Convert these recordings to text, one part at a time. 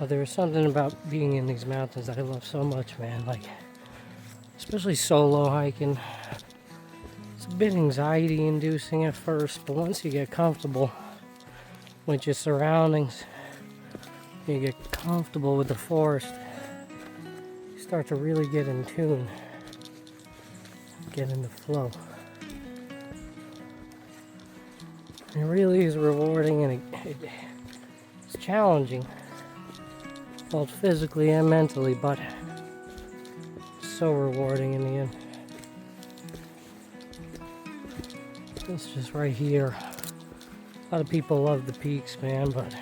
Well, there is something about being in these mountains that I love so much, man. Like, especially solo hiking. It's a bit anxiety inducing at first, but once you get comfortable with your surroundings, you get comfortable with the forest, you start to really get in tune, get in the flow. It really is rewarding, and it's challenging, both physically and mentally, but so rewarding in the end. It's just right here. A lot of people love the peaks, man, but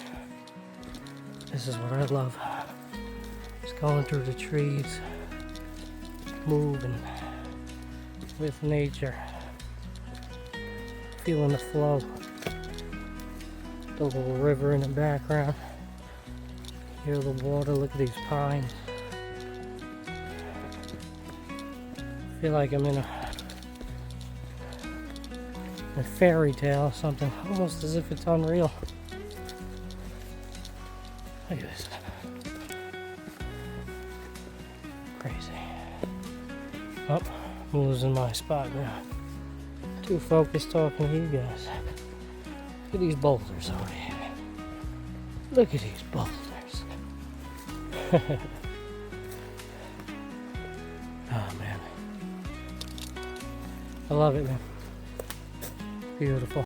this is what I love. Just going through the trees, moving with nature, feeling the flow. The little river in the background. Hear the water, look at these pines. I feel like I'm in a fairy tale or something, almost as if it's unreal. Look at this. Crazy. Oh, I'm losing my spot now. Too focused talking to you guys. Look at these boulders over here. Look at these boulders. Oh man. I love it, man. Beautiful.